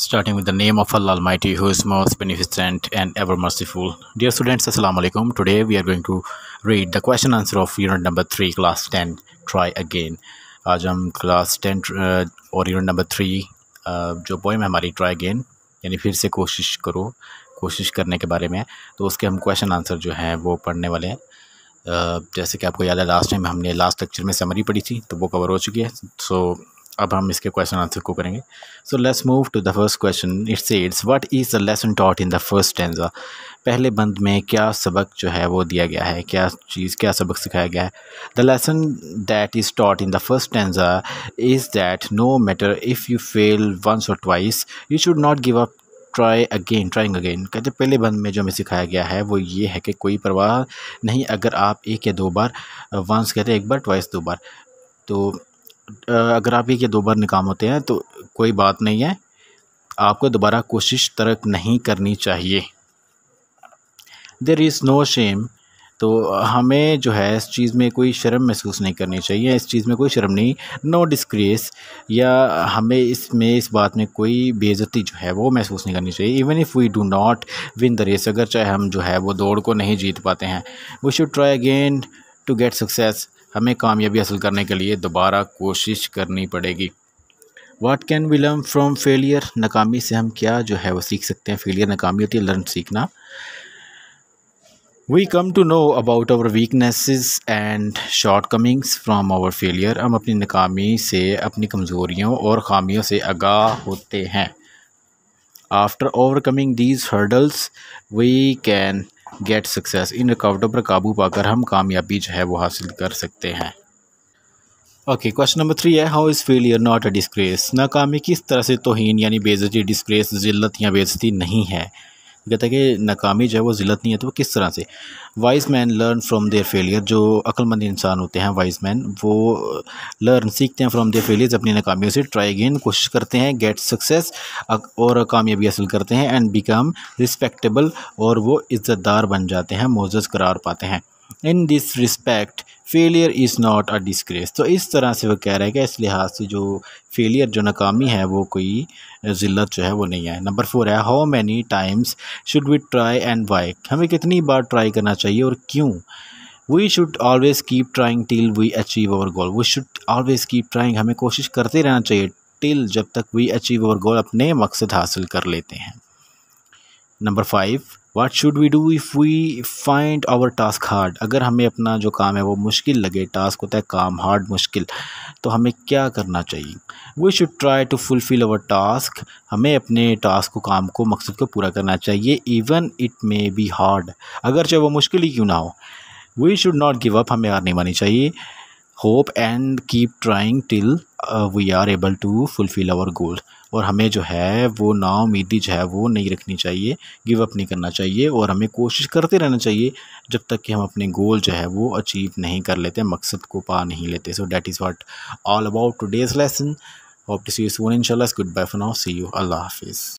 Starting with the name of Allah Almighty, who is most beneficent and ever merciful. Dear students, Assalamu alaikum. Today we are going to read the question answer of unit number 3, class 10. Try again. आज हम class 10 और unit number 3 जो poem है हमारी try again यानी फिर से कोशिश करने के बारे में है, तो उसके हम क्वेश्चन आंसर जो हैं वो पढ़ने वाले हैं। जैसे कि आपको याद है लास्ट टाइम हमने लास्ट लेक्चर में समरी पढ़ी थी, तो वो कवर हो चुकी है। सो अब हम इसके क्वेश्चन आंसर को करेंगे। So let's move to the first question. It सेड्स what is the lesson taught in the first stanza. पहले बंद में क्या सबक जो है वो दिया गया है, क्या सबक सिखाया गया है। The lesson that is taught in the first stanza is that no matter if you fail once और twice you should not give up, trying again. कहते पहले बंद में जो हमें सिखाया गया है वो ये है कि कोई परवाह नहीं अगर आप एक या दो बार, वंस कहते हैं एक बार, ट्वाइस दो बार, तो अगर आप एक या दो बार नाकाम होते हैं तो कोई बात नहीं है, आपको दोबारा कोशिश तर्क नहीं करनी चाहिए। देयर इज़ नो शेम, तो हमें जो है इस चीज़ में कोई शर्म महसूस नहीं करनी चाहिए, इस चीज़ में कोई शर्म नहीं। नो डिस्ग्रेस, या हमें इस बात में कोई बेइज्जती जो है वो महसूस नहीं करनी चाहिए। Even if we do not win the race, अगर चाहे हम जो है वो दौड़ को नहीं जीत पाते हैं। We should try again to get success, हमें कामयाबी हासिल करने के लिए दोबारा कोशिश करनी पड़ेगी। What can we learn from failure, नाकामी से हम क्या जो है वो सीख सकते हैं। फेलियर नाकामी होती है, लर्न सीखना। We come to know about our weaknesses and shortcomings from our failure, हम अपनी नाकामी से, अपनी कमज़ोरियों और ख़ामियों से आगाह होते हैं। After overcoming these hurdles we can get success, इन रुकावटों पर काबू पाकर हम कामयाबी जो है वो हासिल कर सकते हैं। ओके, क्वेश्चन नंबर 3 है how is failure not a disgrace. नाकामी किस तरह से तौहीन यानी बेइज्जती, डिस्ग्रेस ज़िल्लत या बेइज्जती नहीं है। कहता है कि नाकामी जो है वो ज़िल्लत नहीं है, तो वो किस तरह से। Wise man learn from their failure, जो अक्लमंद इंसान होते हैं वाइज मैन, वो लर्न सीखते हैं फ्रॉम देयर फेलियर्स, अपनी नाकामियों से। ट्राई अगेन, कोशिश करते हैं। गेट सक्सेस, और कामयाबी हासिल करते हैं। एंड बिकम रिस्पेक्टेबल, और वो इज़्ज़तदार बन जाते हैं, मोअज़्ज़ज़ करार पाते हैं। In this respect failure is not a disgrace, तो इस तरह से वो कह रहा है कि इस लिहाज से जो फेलियर, जो नाकामी है, वो कोई ज़िल्लत जो है वो नहीं है। नंबर 4 है how many times should we try and why, हमें कितनी बार ट्राई करना चाहिए और क्यों। We should always keep trying till we achieve our goal, we should always keep trying, हमें कोशिश करते रहना चाहिए, टिल, जब तक वी अचीव अवर गोल, अपने मकसद हासिल कर लेते हैं। Number 5 what should we do if we find our task hard, अगर हमें अपना जो काम है वो मुश्किल लगे, टास्क होता है काम, हार्ड मुश्किल, तो हमें क्या करना चाहिए। We should try to fulfil our task, हमें अपने टास्क को, काम को, मकसद को पूरा करना चाहिए। Even it may be hard, अगर चाहे वो मुश्किल ही क्यों ना हो। We should not give up, हमें हार नहीं माननी चाहिए। Hope and keep trying till we are able to fulfil our goal, और हमें जो है वो नाउमीदी जो है वो नहीं रखनी चाहिए, गिव अप नहीं करना चाहिए, और हमें कोशिश करते रहना चाहिए जब तक कि हम अपने गोल जो है वो अचीव नहीं कर लेते, मकसद को पा नहीं लेते। So that is what all about today's lesson. Hope to see you soon इंशाल्लाह। Good bye for now, see you, अल्लाह हाफिज़।